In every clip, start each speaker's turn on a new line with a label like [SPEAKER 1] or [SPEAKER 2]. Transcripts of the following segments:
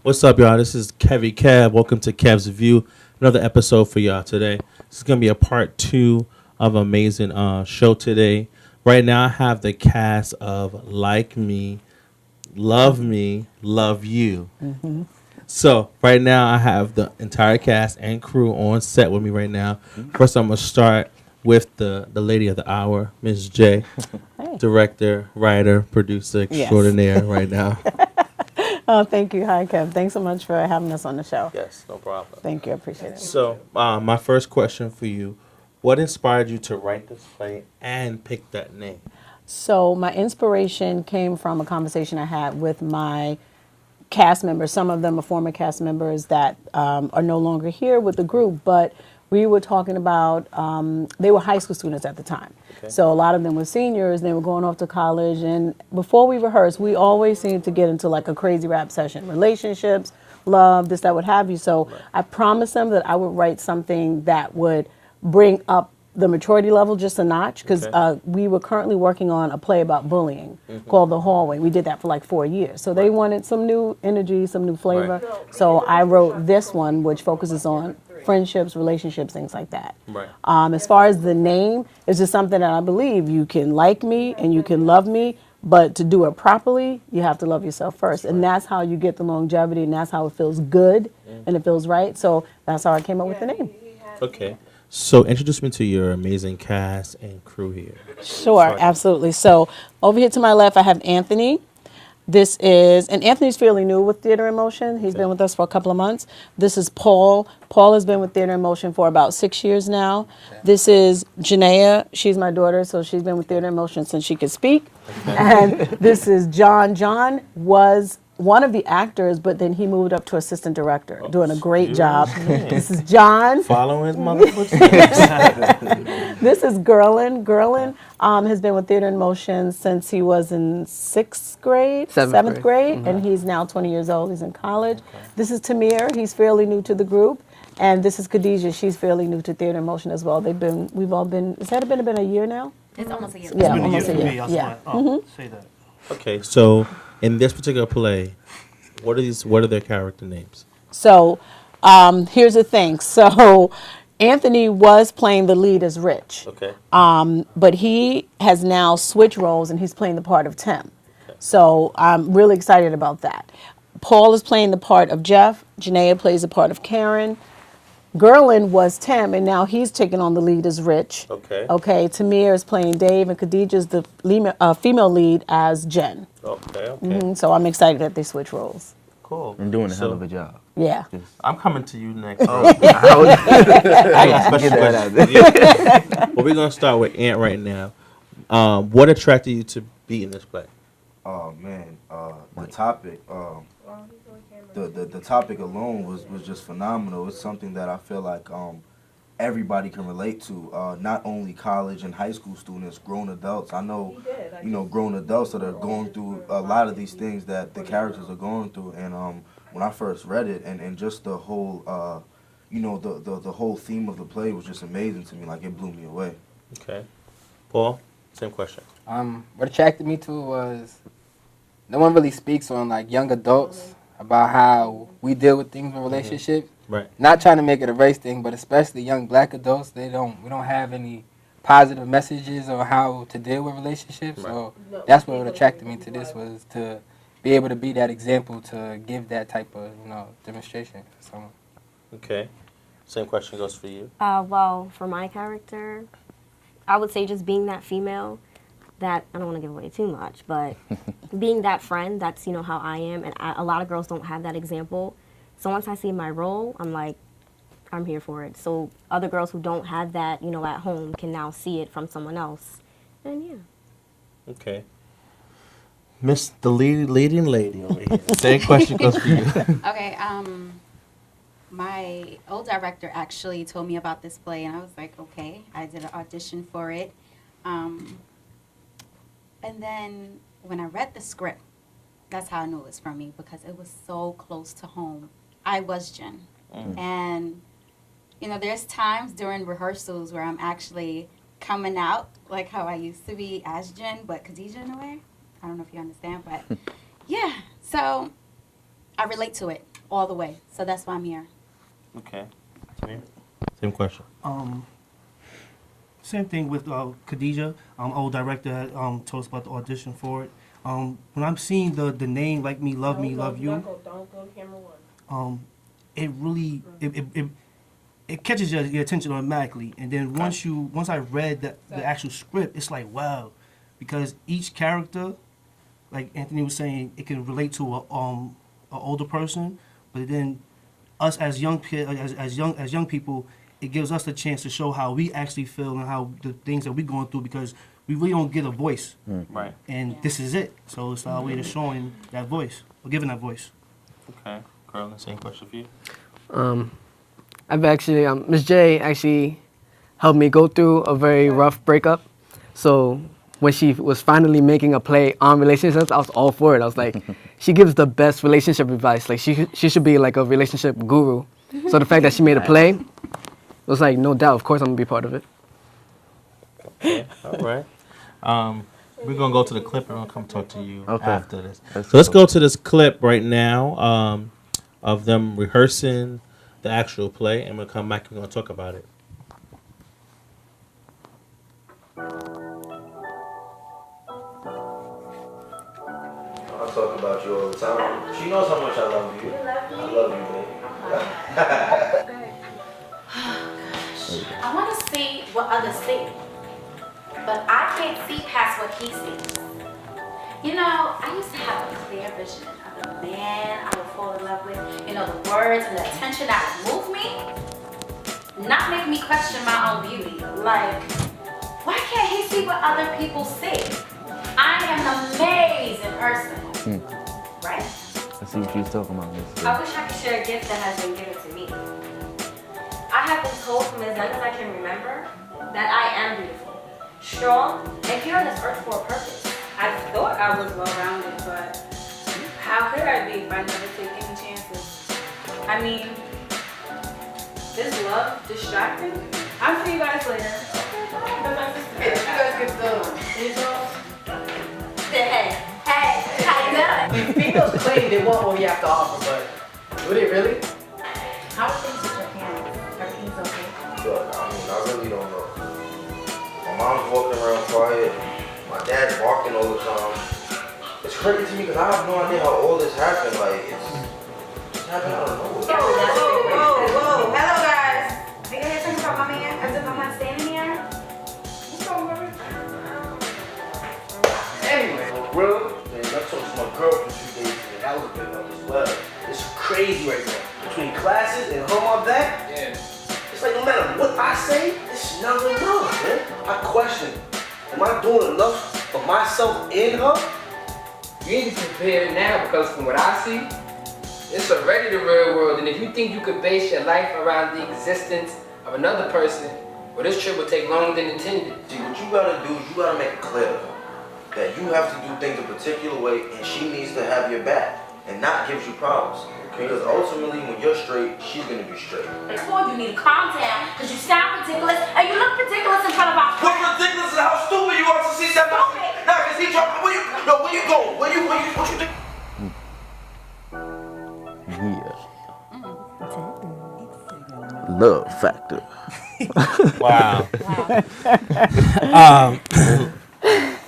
[SPEAKER 1] What's up, y'all? This is Kevy Kev. Welcome to Kev's View. Another episode for y'all today. This is going to be a part 2 of an amazing show today. Right now, I have the cast of Like Me, Love You. Mm-hmm. So, right now, I have the entire cast and crew on set with me right now. First, I'm going to start with the lady of the hour, Ms. J, hey. Director, writer, producer extraordinaire right now.
[SPEAKER 2] Oh, thank you. Hi, Kev. Thanks so much for having us on the show.
[SPEAKER 1] Yes, no problem.
[SPEAKER 2] Thank you. I appreciate it.
[SPEAKER 1] So, my first question for you, what inspired you to write this play and pick that name?
[SPEAKER 2] So, my inspiration came from a conversation I had with my cast members. Some of them are former cast members that are no longer here with the group, but we were talking about, they were high school students at the time. Okay. So a lot of them were seniors, they were going off to college, and before we rehearsed, we always seemed to get into like a crazy rap session. Relationships, love, this, that, what have you. So right. I promised them that I would write something that would bring up the maturity level just a notch, because we were currently working on a play about bullying called The Hallway. We did that for like 4 years. So they wanted some new energy, some new flavor. Right. So I wrote this one, which focuses on friendships, relationships, things like that. Right. As far as the name, it's just something that I believe you can like me and you can love me, but to do it properly, you have to love yourself first. Right. And that's how you get the longevity, and that's how it feels good and it feels right. So that's how I came up with the name.
[SPEAKER 1] Okay. So introduce me to your amazing cast and crew here.
[SPEAKER 2] Sure, absolutely. So over here to my left, I have Anthony. And Anthony's fairly new with Theater in Motion. He's been with us for a couple of months. This is Paul. Paul has been with Theater in Motion for about 6 years now. Okay. This is Janaea. She's my daughter, so she's been with Theater in Motion since she could speak. Okay. And this is John. John was one of the actors, but then he moved up to assistant director, doing a great job. This is John.
[SPEAKER 1] Following his mother's footsteps.
[SPEAKER 2] This is Gerlin. Gerlin has been with Theater in Motion since he was in seventh grade, and he's now 20 years old. He's in college. Okay. This is Tamir. He's fairly new to the group. And this is Khadijah. She's fairly new to Theater in Motion as well. We've all been, has that been a year now?
[SPEAKER 3] It's almost a year.
[SPEAKER 2] Yeah, almost a year.
[SPEAKER 4] Yeah. Say that.
[SPEAKER 1] Okay, so in this particular play, what are their character names?
[SPEAKER 2] So here's the thing. So Anthony was playing the lead as Rich. Okay. But he has now switched roles and he's playing the part of Tim. Okay. So I'm really excited about that. Paul is playing the part of Jeff. Janaea plays the part of Karen. Gerlin was Tim, and now he's taking on the lead as Rich. Okay. Okay. Tamir is playing Dave, and Khadijah is the female lead as Jen. Okay. Okay. Mm-hmm. So I'm excited that they switch roles.
[SPEAKER 1] Cool.
[SPEAKER 5] And doing a hell of a job.
[SPEAKER 2] Yeah.
[SPEAKER 1] I'm coming to you next. I got special questions. Well, we're gonna start with Ant right now. What attracted you to be in this play?
[SPEAKER 6] Oh man, the topic. The topic alone was just phenomenal. It's something that I feel like everybody can relate to. Not only college and high school students, grown adults. I know, grown adults that are going through a lot of these things that the characters are going through. And when I first read it, and just the whole you know, the whole theme of the play was just amazing to me. Like, it blew me away.
[SPEAKER 1] Okay. Paul, same question.
[SPEAKER 3] What attracted me to it was no one really speaks on like young adults about how we deal with things in relationships.
[SPEAKER 1] Right.
[SPEAKER 3] Not trying to make it a race thing, but especially young black adults, we don't have any positive messages on how to deal with relationships. So that's what attracted me to this, was to be able to be that example, to give that type of, you know, demonstration for someone.
[SPEAKER 1] Okay. Same question goes for you.
[SPEAKER 4] Well, for my character, I would say just being that female that, I don't want to give away too much, but being that friend, that's, you know, how I am. And a lot of girls don't have that example. So once I see my role, I'm like, I'm here for it. So other girls who don't have that, you know, at home can now see it from someone else. And yeah.
[SPEAKER 1] Okay. Miss the leading lady over here. Same question goes for you.
[SPEAKER 5] Okay, my old director actually told me about this play, and I was like, okay. I did an audition for it. And then when I read the script, that's how I knew it was for me, because it was so close to home. I was Jen. And, you know, there's times during rehearsals where I'm actually coming out like how I used to be as Jen, but Khadijah in a way. I don't know if you understand, but yeah. So I relate to it all the way. So that's why I'm here.
[SPEAKER 1] Okay. Same question.
[SPEAKER 7] Same thing with Khadijah. Old director had told us about the audition for it. When I'm seeing the name Like Me, Love Me, Love You,
[SPEAKER 2] Don't go camera one.
[SPEAKER 7] it really it catches your attention automatically. And then once I read the actual script, it's like, wow, because each character, like Anthony was saying, it can relate to a older person, but then us as young people, it gives us the chance to show how we actually feel and how the things that we're going through, because we really don't get a voice.
[SPEAKER 1] Right.
[SPEAKER 7] And this is it. So it's our way of showing that voice, or giving that voice.
[SPEAKER 1] Okay. Carl, the same question for you.
[SPEAKER 8] I've actually, Ms. J actually helped me go through a very rough breakup. So when she was finally making a play on relationships, I was all for it. I was like, she gives the best relationship advice. Like she should be like a relationship guru. So the fact that she made a play, it was like, no doubt, of course I'm gonna be part of it.
[SPEAKER 1] Okay. All right. We're gonna go to the clip and I'll come talk to you after this.
[SPEAKER 9] That's
[SPEAKER 1] So let's go to this clip right now of them rehearsing the actual play, and we'll come back and we're gonna talk about it.
[SPEAKER 6] I talk about you all the time. She knows how much I love you. I love you, baby.
[SPEAKER 10] I want to see what others see, but I can't see past what he sees. You know, I used to have a clear vision of the man I would fall in love with. You know, the words and the attention that would move me, not make me question my own beauty. Like, why can't he see what other people see? I am an amazing person, right?
[SPEAKER 9] I see what you was talking about.
[SPEAKER 4] I wish I could share a gift that has been given to me. I have been told from as young as I can remember that I am beautiful, strong, and here on this earth for a purpose.
[SPEAKER 10] I thought I was well-rounded, but how could I be if I never take any chances? I mean, this love distracting? I'll see you guys later.
[SPEAKER 5] You guys get the
[SPEAKER 10] Hey, how you doing?
[SPEAKER 11] Females claim they want what we have to offer, but would it really?
[SPEAKER 10] How are things with your parents? Everything's okay?
[SPEAKER 6] Look, I mean, I really don't know. My mom's walking around quiet. My dad's barking all the time. It's crazy to me because I have no idea how all this happened. Like, it's happened out of nowhere.
[SPEAKER 10] Whoa. Hello, guys. Are you here talking about my man as if I'm not standing here? What's going on?
[SPEAKER 11] Anyway,
[SPEAKER 6] Bro, man, I talked to my girlfriend 2 days ago. That was a big one as well.
[SPEAKER 11] it's crazy right now. Between classes and home all that, it's like no matter what I say, it's never enough, man. I question, am I doing enough for myself in her?
[SPEAKER 3] You need to compare now, because from what I see, it's already the real world. And if you think you could base your life around the existence of another person, well, this trip will take longer than intended.
[SPEAKER 6] See, what you gotta do is you gotta make it clear to her that you have to do things a particular way and she needs to have your back. and not gives you problems. Because ultimately, when you're straight, she's gonna be straight.
[SPEAKER 10] You need to calm down because you sound ridiculous and you look ridiculous in front of our
[SPEAKER 11] What's ridiculous is how stupid you are to see that. Nah, cause he dropped. Where you going? What you think?
[SPEAKER 9] Yeah. Love factor.
[SPEAKER 1] Wow.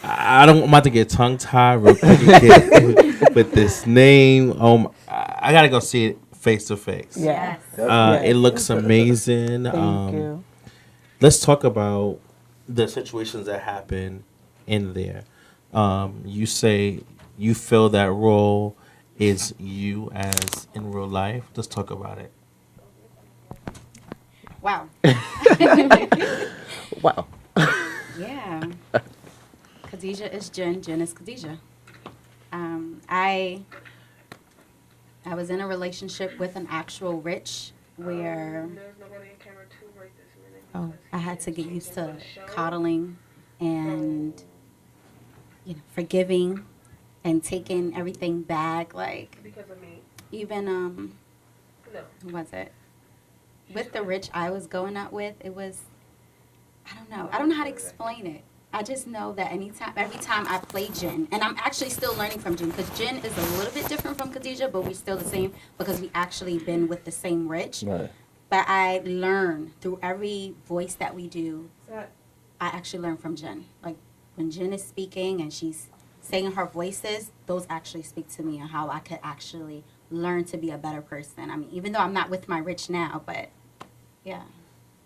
[SPEAKER 1] I'm about to get tongue tied real quick with this name. I gotta go see it face to face.
[SPEAKER 2] Yes.
[SPEAKER 1] It looks amazing.
[SPEAKER 2] Thank you.
[SPEAKER 1] Let's talk about the situations that happen in there. You say you feel that role is you as in real life. Let's talk about it.
[SPEAKER 5] Wow.
[SPEAKER 9] Wow.
[SPEAKER 5] Yeah. Khadijah is Jen. Jen is Khadijah. I was in a relationship with an actual Rich where I had to get used to coddling and forgiving and taking everything back. Like even who was it? With the Rich I was going out with, it was I don't know how to explain it. I just know that every time I play Jen, and I'm actually still learning from Jen, because Jen is a little bit different from Khadijah, but we're still the same because we actually been with the same Rich.
[SPEAKER 9] Right.
[SPEAKER 5] But I learn through every voice that we do. I actually learn from Jen. Like when Jen is speaking and she's saying her voices, those actually speak to me and how I could actually learn to be a better person. I mean, even though I'm not with my Rich now, but yeah.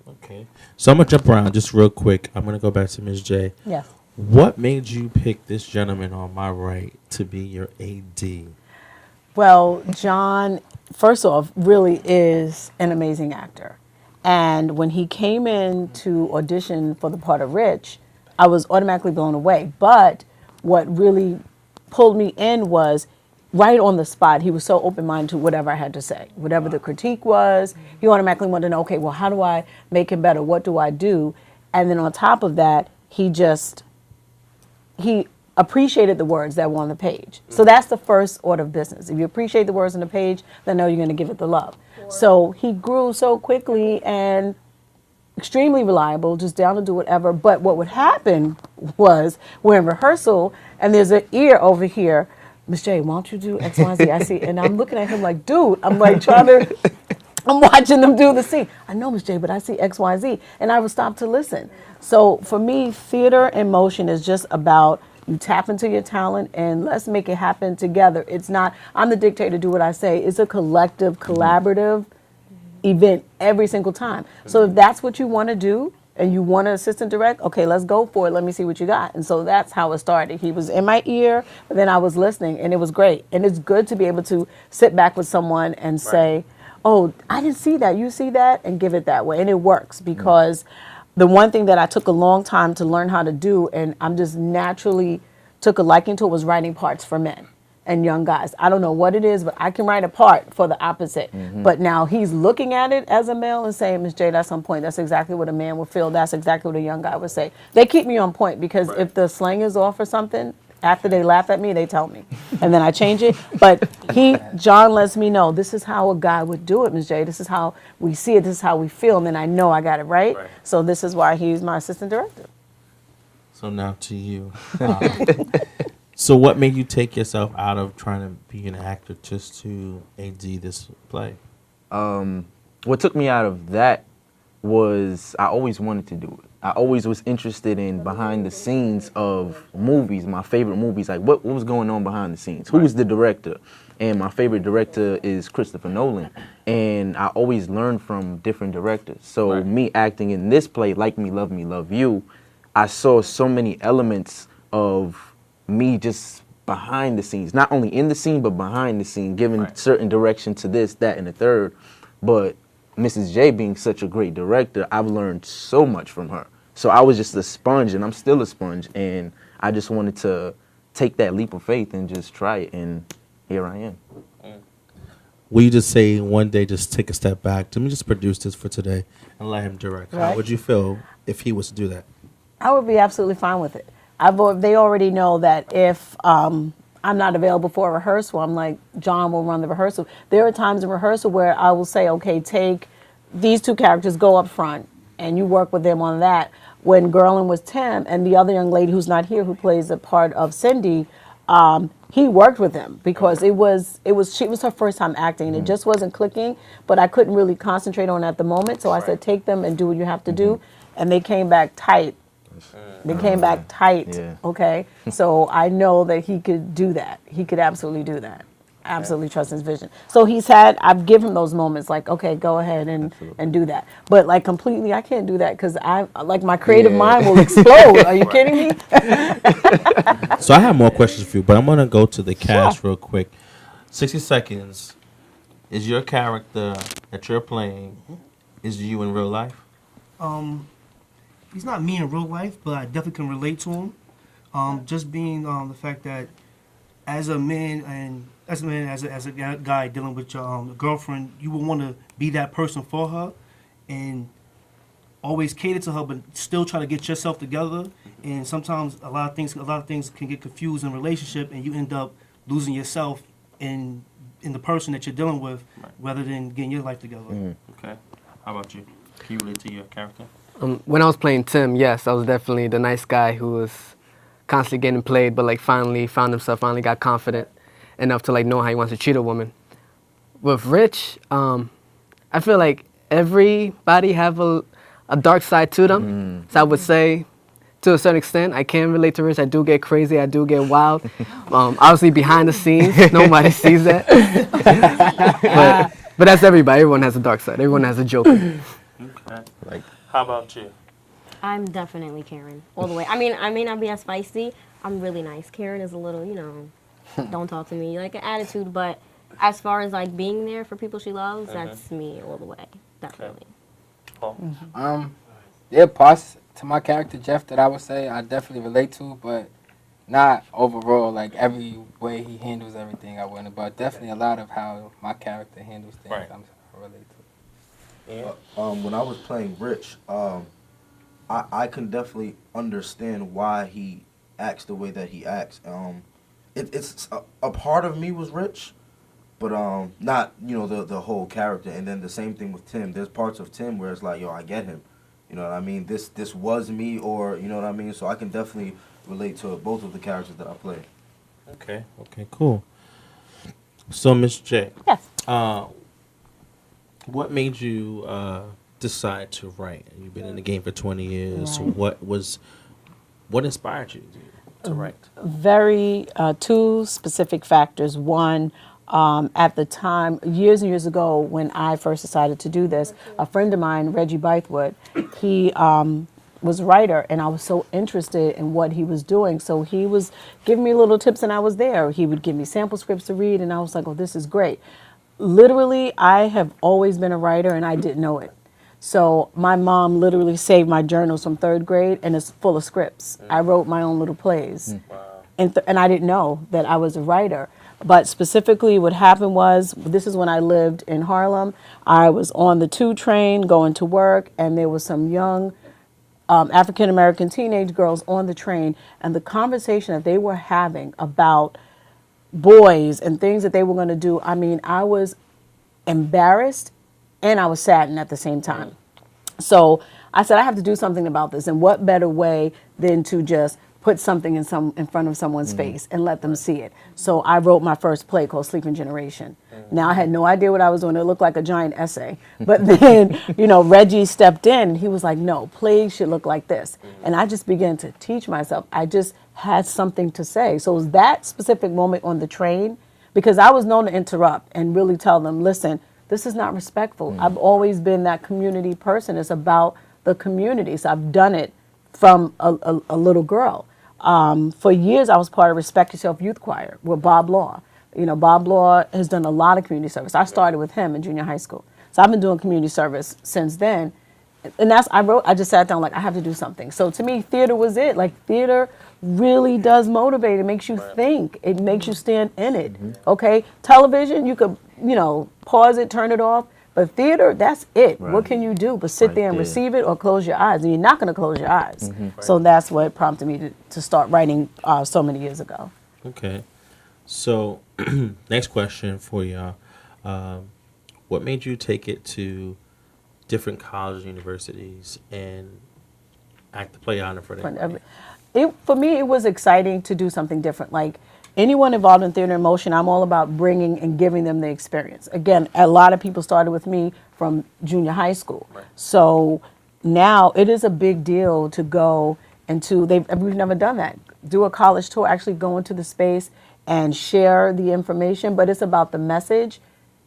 [SPEAKER 1] Okay. So I'm going to jump around just real quick. I'm going to go back to Ms. J.
[SPEAKER 2] Yes.
[SPEAKER 1] What made you pick this gentleman on my right to be your AD?
[SPEAKER 2] Well, John, first off, really is an amazing actor. And when he came in to audition for the part of Rich, I was automatically blown away. But what really pulled me in was right on the spot, he was so open-minded to whatever I had to say. Whatever the critique was, he automatically wanted to know, okay, well, how do I make him better? What do I do? And then on top of that, he appreciated the words that were on the page. So that's the first order of business. If you appreciate the words on the page, then know you're going to give it the love. So he grew so quickly and extremely reliable, just down to do whatever. But what would happen was we're in rehearsal and there's an ear over here. Miss J, why don't you do X, Y, Z? I see. And I'm looking at him like, dude, I'm like I'm watching them do the scene. I know, Miss J, but I see X, Y, Z. And I would stop to listen. So for me, theater in motion is just about you tap into your talent and let's make it happen together. It's not, I'm the dictator, do what I say. It's a collective, collaborative event every single time. So if that's what you want to do, and you want to assistant direct, okay, let's go for it. Let me see what you got. And so that's how it started. He was in my ear, but then I was listening, and it was great. And it's good to be able to sit back with someone and say, oh, I didn't see that. You see that? And give it that way. And it works because the one thing that I took a long time to learn how to do, and I'm just naturally took a liking to it, was writing parts for men and young guys. I don't know what it is, but I can write a part for the opposite. But now he's looking at it as a male and saying, Ms. J, that's on point. That's exactly what a man would feel. That's exactly what a young guy would say. They keep me on point because if the slang is off or something, after they laugh at me, they tell me. And then I change it. But John lets me know, this is how a guy would do it, Ms. J. This is how we see it. This is how we feel. And then I know I got it right. So this is why he's my assistant director.
[SPEAKER 1] So now to you. So what made you take yourself out of trying to be an actor just to AD this play?
[SPEAKER 9] What took me out of that was I always wanted to do it. I always was interested in behind the scenes of movies, my favorite movies, like what was going on behind the scenes? Who was the director? And my favorite director is Christopher Nolan. And I always learned from different directors. So me acting in this play, Like Me, Love You, I saw so many elements of me just behind the scenes, not only in the scene, but behind the scene, giving certain direction to this, that, and the third. But Mrs. J being such a great director, I've learned so much from her. So I was just a sponge, and I'm still a sponge, and I just wanted to take that leap of faith and just try it, and here I am.
[SPEAKER 1] Will you just say one day, just take a step back, let me just produce this for today and let him direct? How would you feel if he was to do that?
[SPEAKER 2] I would be absolutely fine with it. They already know that if I'm I'm not available for a rehearsal, I'm like, John will run the rehearsal. There are times in rehearsal where I will say, okay, take these two characters, go up front, and you work with them on that. When Gerlin was Tim, and the other young lady who's not here, who plays the part of Cindy, he worked with them because she was her first time acting, and it just wasn't clicking. But I couldn't really concentrate on it at the moment, so I said, take them and do what you have to do, and they came back tight. They came back tight.
[SPEAKER 9] Yeah.
[SPEAKER 2] Okay, so I know that he could do that. He could absolutely do that. Absolutely trust his vision. So I've given him those moments like, okay, go ahead and do that. But like completely, I can't do that because my creative mind will explode. Are you kidding me?
[SPEAKER 1] So I have more questions for you, but I'm gonna go to the cast real quick. 60 seconds. Is your character that you're playing is you in real life?
[SPEAKER 7] He's not me in real life, but I definitely can relate to him. Just being the fact that as a man as a guy dealing with your girlfriend, you will want to be that person for her and always cater to her, but still try to get yourself together. And sometimes a lot of things can get confused in a relationship, and you end up losing yourself in the person that you're dealing with, rather than getting your life together.
[SPEAKER 1] Okay. How about you? Can you relate to your character?
[SPEAKER 8] When I was playing Tim, yes, I was definitely the nice guy who was constantly getting played, but like finally found himself, finally got confident enough to like know how he wants to treat a woman. With Rich, I feel like everybody have a dark side to them. So I would say, to a certain extent, I can relate to Rich. I do get crazy. I do get wild. Obviously, behind the scenes, nobody sees that. but that's everybody. Everyone has a dark side. Everyone has a joker.
[SPEAKER 1] Okay. Like, how about you?
[SPEAKER 4] I'm definitely Karen all the way. I mean, I may not be as feisty. I'm really nice. Karen is a little, don't talk to me, like an attitude. But as far as like being there for people she loves, that's me all the way. Definitely.
[SPEAKER 1] Paul?
[SPEAKER 3] There are parts to my character Jeff that I would say I definitely relate to, but not overall. Like every way he handles everything, I wouldn't. But definitely a lot of how my character handles things,
[SPEAKER 1] Right.
[SPEAKER 3] I relate to.
[SPEAKER 6] When I was playing Rich, I can definitely understand why he acts the way that he acts. It's a part of me was Rich, but not the whole character. And then the same thing with Tim. There's parts of Tim where it's like, yo, I get him. You know what I mean? This was me, or you know what I mean. So I can definitely relate to both of the characters that I play.
[SPEAKER 1] Okay, cool. So, Miss J.
[SPEAKER 2] Yes.
[SPEAKER 1] What made you decide to write? You've been in the game for 20 years.
[SPEAKER 2] Right.
[SPEAKER 1] What inspired you to write?
[SPEAKER 2] Very two specific factors. One, at the time, years and years ago, when I first decided to do this, a friend of mine, Reggie Bythewood, he was a writer, and I was so interested in what he was doing. So he was giving me little tips, and I was there. He would give me sample scripts to read, and I was like, oh, this is great. Literally, I have always been a writer, and I didn't know it. So my mom literally saved my journals from 3rd grade, and it's full of scripts. I wrote my own little plays.
[SPEAKER 1] Wow.
[SPEAKER 2] And I didn't know that I was a writer. But specifically what happened was, this is when I lived in Harlem. I was on the 2 train going to work, and there was some young African-American teenage girls on the train, and the conversation that they were having about boys and things that they were going to do, I mean, I was embarrassed and I was saddened at the same time. So I said, I have to do something about this, and what better way than to just put something in front of someone's face and let them see it. So I wrote my first play called Sleeping Generation. Now I had no idea what I was doing. It looked like a giant essay. But then, Reggie stepped in and he was like, no, plays should look like this. And I just began to teach myself. I just had something to say. So it was that specific moment on the train, because I was known to interrupt and really tell them, listen, this is not respectful. I've always been that community person. It's about the community. So I've done it from a little girl. For years, I was part of Respect Yourself Youth Choir with Bob Law. Bob Law has done a lot of community service. I started with him in junior high school. So I've been doing community service since then. And I just sat down like, I have to do something. So to me, theater was it. Like, theater really does motivate. It makes you think. It makes you stand in it. Okay? Television, you could, pause it, turn it off. But theater, that's it. What can you do but sit there and receive it or close your eyes? And you're not going to close your eyes. So that's what prompted me to start writing so many years ago.
[SPEAKER 1] Okay. So, next question for y'all. What made you take it to different colleges, universities, and act the play on it for them?
[SPEAKER 2] For me, it was exciting to do something different. Like anyone involved in theater and motion, I'm all about bringing and giving them the experience. Again, a lot of people started with me from junior high school. Right. So now it is a big deal to go into, we've never done that. Do a college tour, actually go into the space and share the information, but it's about the message.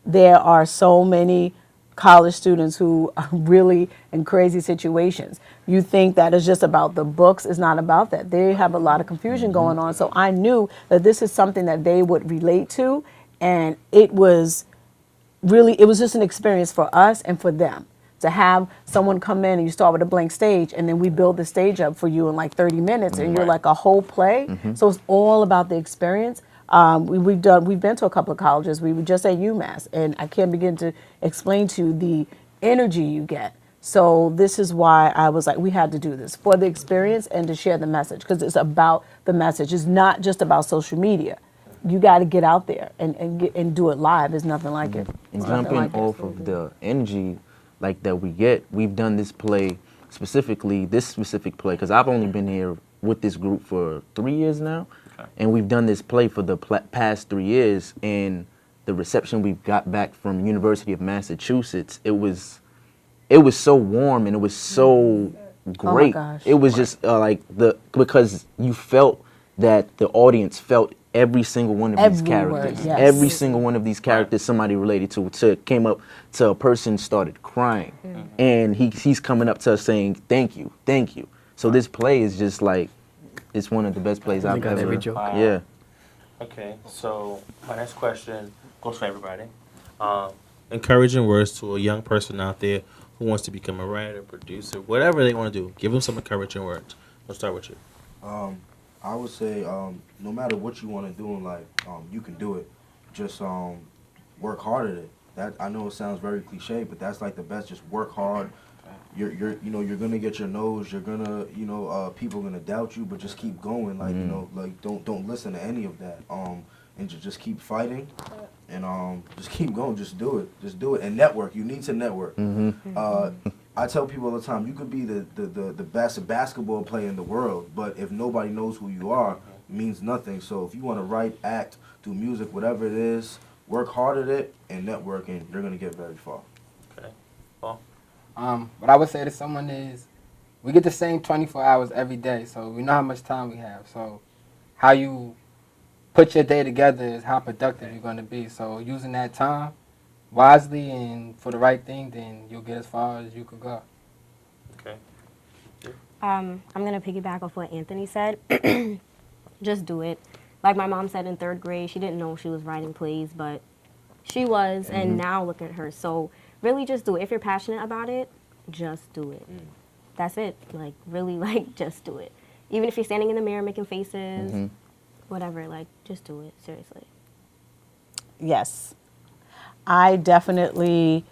[SPEAKER 2] There are so many college students who are really in crazy situations. You think that it's just about the books. It's not about that. They have a lot of confusion going on. So I knew that this is something that they would relate to. And it was just an experience for us and for them. To have someone come in and you start with a blank stage and then we build the stage up for you in like 30 minutes and you're like a whole play. So it's all about the experience. We've been to a couple of colleges. We were just at UMass, and I can't begin to explain to you the energy you get. So this is why I was like, we had to do this for the experience and to share the message, because it's about the message. It's not just about social media. You got to get out there and do it live. There's nothing like it.
[SPEAKER 9] And jumping off of the energy like that we get, we've done this play specifically, this specific play, because I've only been here with this group for 3 years now. And we've done this play for the past 3 years, and the reception we've got back from University of Massachusetts, it was so warm and it was so great.
[SPEAKER 2] Oh my gosh.
[SPEAKER 9] It was just because you felt that the audience felt every single one of these characters.
[SPEAKER 2] Yes.
[SPEAKER 9] Every single one of these characters somebody related to came up to a person, started crying. And he's coming up to us saying, thank you, thank you. So this play is just like, it's one of the best plays I've ever.
[SPEAKER 8] Every joke.
[SPEAKER 9] Yeah.
[SPEAKER 1] Okay, so my next question goes for everybody. Encouraging words to a young person out there who wants to become a writer, producer, whatever they want to do. Give them some encouraging words. Let's start with you.
[SPEAKER 6] I would say no matter what you want to do in life, you can do it. Just work hard at it. That, I know it sounds very cliche, but that's like the best. Just work hard. You're gonna get your nose. You're gonna, people are gonna doubt you, but just keep going. Like, don't listen to any of that. And just keep fighting, and just keep going. Just do it. Just do it. And network. You need to network. I tell people all the time, you could be the best basketball player in the world, but if nobody knows who you are, it means nothing. So if you want to write, act, do music, whatever it is, work hard at it and network, and you're gonna get very far.
[SPEAKER 1] Okay, Paul.
[SPEAKER 3] What I would say to someone is, we get the same 24 hours every day, so we know how much time we have. So how you put your day together is how productive you're going to be. So using that time wisely and for the right thing, then you'll get as far as you could go.
[SPEAKER 1] Okay.
[SPEAKER 4] I'm going to piggyback off what Anthony said. Just do it. Like my mom said in 3rd grade, she didn't know she was writing plays, but she was, and now look at her. So really just do it. If you're passionate about it, just do it. That's it. Like, really, like, just do it. Even if you're standing in the mirror making faces, whatever, like, just do it. Seriously.
[SPEAKER 2] Yes. I definitely,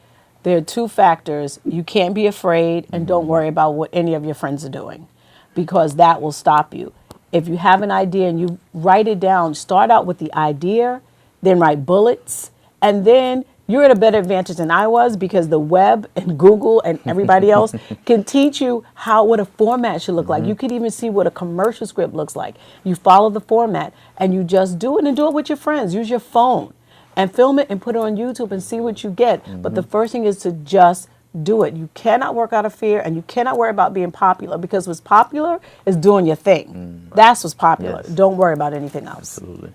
[SPEAKER 2] there are 2 factors. You can't be afraid, and don't worry about what any of your friends are doing, because that will stop you. If you have an idea and you write it down, start out with the idea, then write bullets, and then you're at a better advantage than I was, because the web and Google and everybody else can teach you what a format should look like. You could even see what a commercial script looks like. You follow the format and you just do it, and do it with your friends. Use your phone and film it and put it on YouTube and see what you get. But the first thing is to just do it. You cannot work out of fear, and you cannot worry about being popular, because what's popular is doing your thing. That's what's popular.
[SPEAKER 9] Yes.
[SPEAKER 2] Don't worry about anything else.
[SPEAKER 9] Absolutely.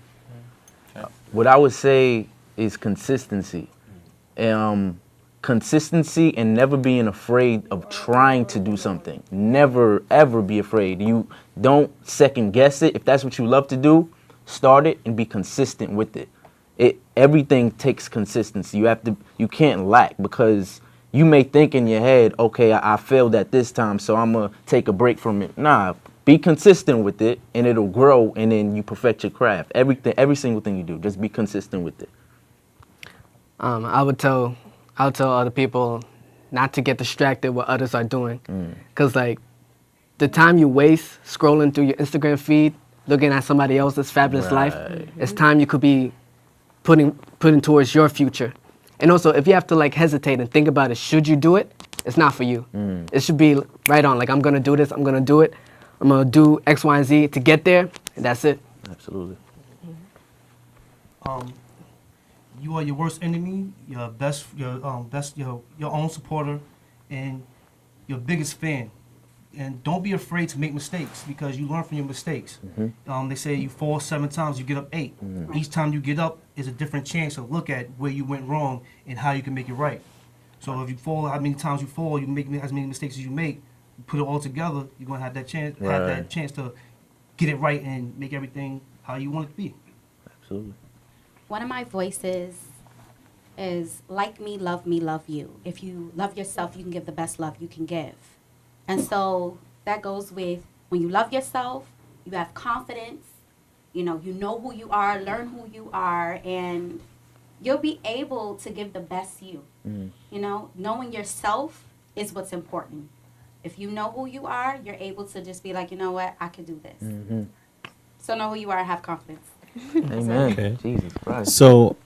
[SPEAKER 9] What I would say is consistency. Consistency and never being afraid of trying to do something. Never, ever be afraid. You don't second guess it. If that's what you love to do, start it and be consistent with it. Everything takes consistency. You can't lack, because you may think in your head, okay, I failed at this time, so I'm going to take a break from it. Nah, be consistent with it, and it'll grow, and then you perfect your craft. Every single thing you do, just be consistent with it.
[SPEAKER 8] I would tell other people not to get distracted what others are doing. Because, like, the time you waste scrolling through your Instagram feed looking at somebody else's fabulous life.
[SPEAKER 9] Right.
[SPEAKER 8] It's time you could be putting towards your future. And also, if you have to like hesitate and think about it, should you do it? It's not for you. It should be right on. Like, I'm gonna do this. I'm gonna do it. I'm gonna do X, Y, and Z to get there, and that's it.
[SPEAKER 9] Absolutely.
[SPEAKER 7] You are your worst enemy, your own supporter, and your biggest fan. And don't be afraid to make mistakes, because you learn from your mistakes. They say you fall 7 times, you get up 8. Each time you get up is a different chance to look at where you went wrong and how you can make it right. So if you fall, how many times you fall, you make as many mistakes as you make, you put it all together, you're gonna have that chance to get it right and make everything how you want it to be.
[SPEAKER 9] Absolutely.
[SPEAKER 10] One of my voices is like me, love you. If you love yourself, you can give the best love you can give. And so that goes with when you love yourself, you have confidence, you know who you are, learn who you are, and you'll be able to give the best you. You know, knowing yourself is what's important. If you know who you are, you're able to just be like, you know what, I can do this. So know who you are and have confidence.
[SPEAKER 9] Amen.
[SPEAKER 1] Okay.
[SPEAKER 9] Jesus Christ.
[SPEAKER 1] So,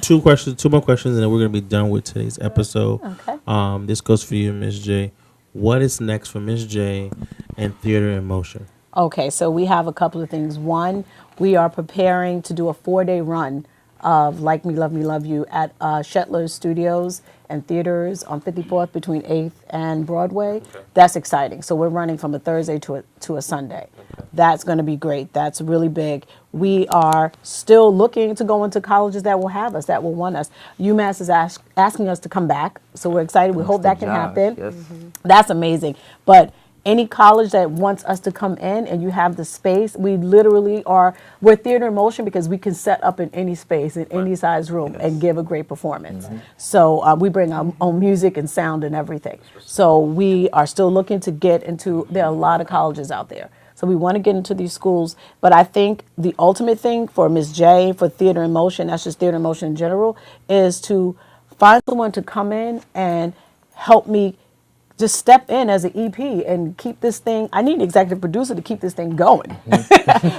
[SPEAKER 1] two more questions, and then we're gonna be done with today's episode.
[SPEAKER 2] Okay.
[SPEAKER 1] This goes for you, Miss J. What is next for Miss J and Theater in Motion?
[SPEAKER 2] Okay, so we have a couple of things. One, we are preparing to do a 4-day run of Like Me, Love You at Shetler Studios and Theaters on 54th between 8th and Broadway. That's exciting. So we're running from a Thursday to a Sunday. That's going to be great. That's really big. We are still looking to go into colleges that will have us, that will want us. UMass is asking us to come back, so we're excited. We hope that can happen.
[SPEAKER 9] Yes.
[SPEAKER 2] That's amazing. But any college that wants us to come in and you have the space, we literally we're Theater in Motion because we can set up in any space, in any size room and give a great performance. So we bring our own music and sound and everything. So we are still looking to get into, there are a lot of colleges out there. So we want to get into these schools. But I think the ultimate thing for Ms. J, for Theater in Motion, that's just Theater in Motion in general, is to find someone to come in and help me just step in as an EP and keep this thing. I need an executive producer to keep this thing going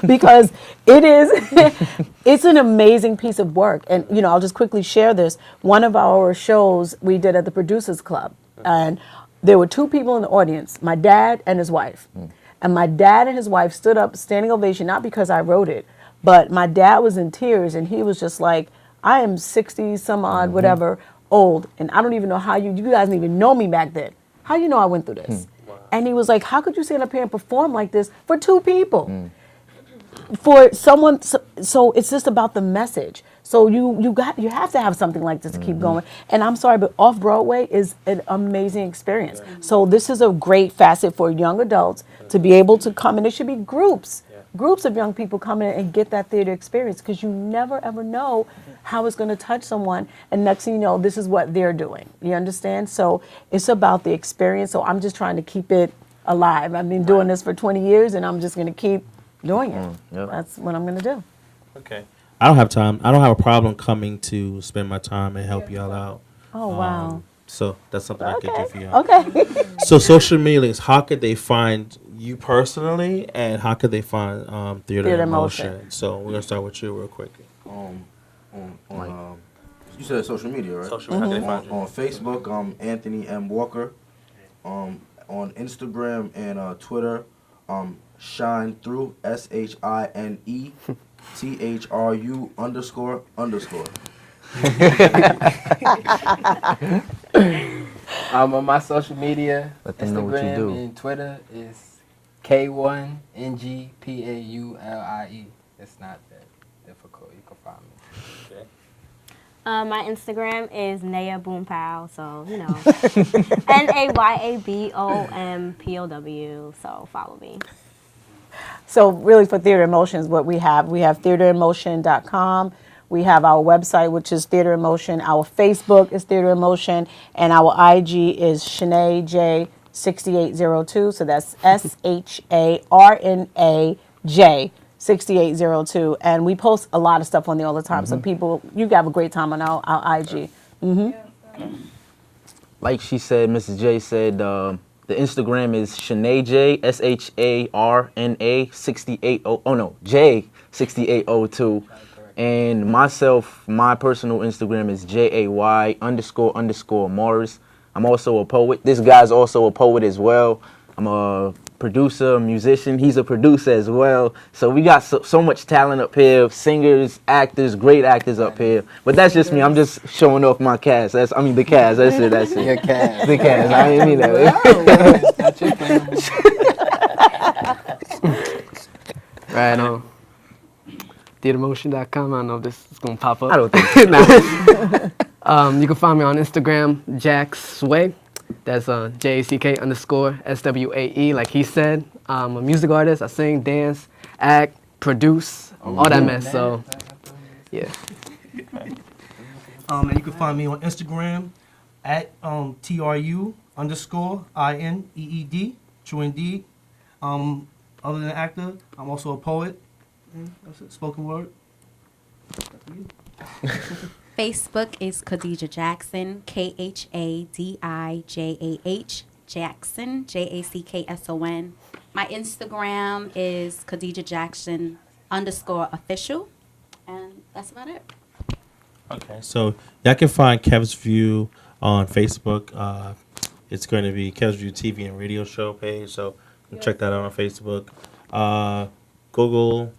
[SPEAKER 2] because it's an amazing piece of work. And, you know, I'll just quickly share this. One of our shows we did at the Producers Club, and there were 2 people in the audience, my dad and his wife. And my dad and his wife stood up, standing ovation, not because I wrote it, but my dad was in tears and he was just like, I am 60 some odd, whatever, old, and I don't even know how you guys didn't even know me back then. How you know I went through this? And he was like, how could you stand up here and perform like this for 2 people? For someone, so it's just about the message. So you have to have something like this to keep going. And I'm sorry, but Off-Broadway is an amazing experience. So this is a great facet for young adults to be able to come, and it should be groups of young people come in and get that theater experience, because you never ever know how it's going to touch someone, and next thing you know, this is what they're doing. You understand? So it's about the experience. So I'm just trying to keep it alive. I've been doing this for 20 years, and I'm just going to keep doing it. That's what I'm going to do.
[SPEAKER 1] Okay. I don't have time. I don't have a problem coming to spend my time and help y'all out.
[SPEAKER 2] Oh, wow.
[SPEAKER 1] So that's something I could do for y'all.
[SPEAKER 2] Okay.
[SPEAKER 1] So social media links, how could they find you personally, and how could they find Theater in Motion? So we're gonna start with you real quick.
[SPEAKER 6] You said social media, right?
[SPEAKER 1] Social media. How can they find you?
[SPEAKER 6] On Facebook, Anthony M. Walker. On Instagram and Twitter, Shine Through, SHINETHRU__.
[SPEAKER 3] On my social media,
[SPEAKER 9] Let them know what you do.
[SPEAKER 3] Instagram and Twitter is K1NGPAULIE. It's not that difficult. You can find me.
[SPEAKER 4] My Instagram is Naya Boom Pow, so you know, NAYABOMPOW. So follow me.
[SPEAKER 2] So really for Theater in Motion is what we have theaterinmotion.com. We have our website, which is Theater in Motion. Our Facebook is Theater in Motion. And our IG is Shanae J 6802. So that's SHARNAJ 6802. And we post a lot of stuff on there all the time. So people, you have a great time on our IG.
[SPEAKER 9] Like she said, Mrs. J said, The Instagram is Sharnay, SHARNA 6802. And myself, my personal Instagram is JAY__Morris. I'm also a poet. This guy's also a poet as well. I'm a producer, musician. He's a producer as well. So we got so much talent up here. Singers, actors, great actors up here. But that's just me. I'm just showing off my cast. The cast. That's it. That's it.
[SPEAKER 3] Your cast.
[SPEAKER 9] The cast. I didn't mean that way.
[SPEAKER 8] Right on. TheatreMotion.com. I don't know if this is gonna pop up.
[SPEAKER 9] I don't think so.
[SPEAKER 8] You can find me on Instagram, Jack Sway. That's JACK_SWAE, like he said. I'm a music artist. I sing, dance, act, produce, all that mess. So, yeah.
[SPEAKER 7] And you can find me on Instagram at TRU_INEED, True Indeed. Other than an actor, I'm also a poet. That's it, spoken word.
[SPEAKER 10] Facebook is Khadijah Jackson, KHADIJAH Jackson, JACKSON. My Instagram is Khadijah Jackson _official, and that's about it.
[SPEAKER 1] Okay, so y'all can find Kev's View on Facebook. It's going to be Kev's View TV and radio show page, so you can check that out on Facebook. Google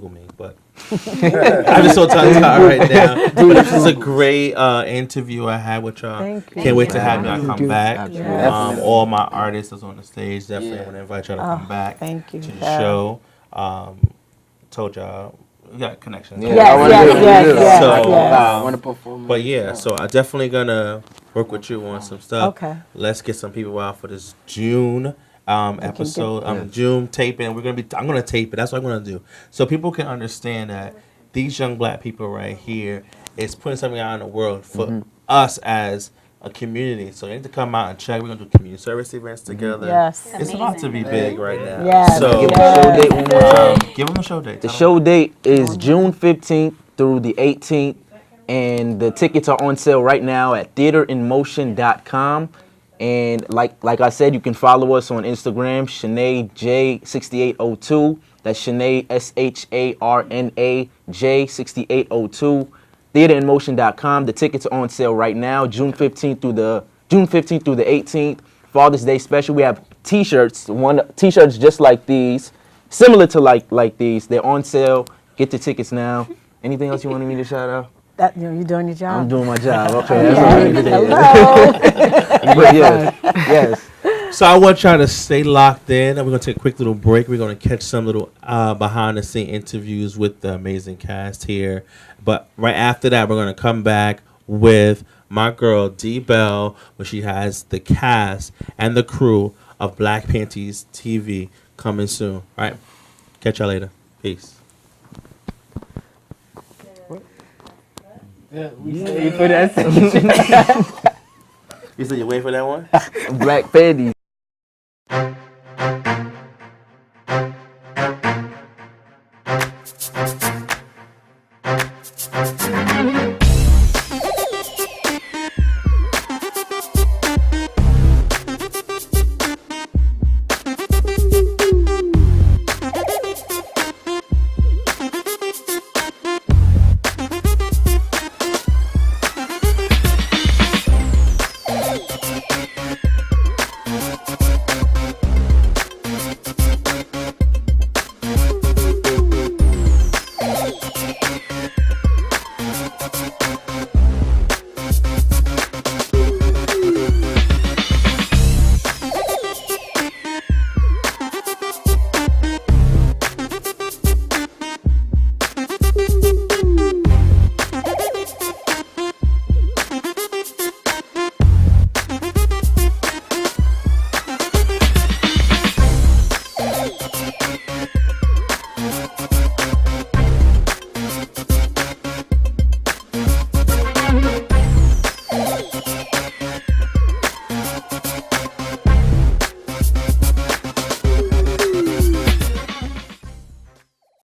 [SPEAKER 1] me, but I'm just so tongue-tied right now. This is a great interview I had with y'all.
[SPEAKER 2] Thank you.
[SPEAKER 1] Can't wait to have y'all come back.
[SPEAKER 9] Absolutely.
[SPEAKER 1] All my artists that's on the stage, definitely want to invite y'all to come back
[SPEAKER 2] Thank you.
[SPEAKER 1] to the show. Told y'all we got connections.
[SPEAKER 2] Yes.
[SPEAKER 1] So,
[SPEAKER 3] I want to perform.
[SPEAKER 1] but yeah, so I definitely gonna work with you on some stuff.
[SPEAKER 2] Okay.
[SPEAKER 1] Let's get some people out for this June episode. June taping. I'm gonna tape it. That's what I'm gonna do, so people can understand that these young black people right here is putting something out in the world for us as a community. So they need to come out and check. We're gonna do community service events together.
[SPEAKER 2] Yes.
[SPEAKER 1] It's about to be big right now.
[SPEAKER 2] Yes.
[SPEAKER 1] So
[SPEAKER 9] Give them a show date one more time.
[SPEAKER 1] give them a show date.
[SPEAKER 9] The show date is June 15th through the 18th, and the tickets are on sale right now at theatreinmotion.com. And like I said, you can follow us on Instagram, Sharnay J6802. That's Sharnay SHARNA J6802. Theatreinmotion.com. The tickets are on sale right now, June 15th through the 18th. Father's Day special. We have T-shirts. T-shirts just like these, similar to like these. They're on sale. Get the tickets now. Anything else you wanted me to shout out?
[SPEAKER 2] You're doing your job.
[SPEAKER 9] I'm doing my job. Okay. That's
[SPEAKER 2] Hello.
[SPEAKER 9] But yes.
[SPEAKER 1] So I want y'all to stay locked in, and we're gonna take a quick little break. We're gonna catch some little behind the scene interviews with the amazing cast here. But right after that, we're gonna come back with my girl D Bell, where she has the cast and the crew of Black Panties TV coming soon. All right, catch y'all later. Peace.
[SPEAKER 9] You put that.
[SPEAKER 1] You said you wait for that one?
[SPEAKER 9] Black Panties.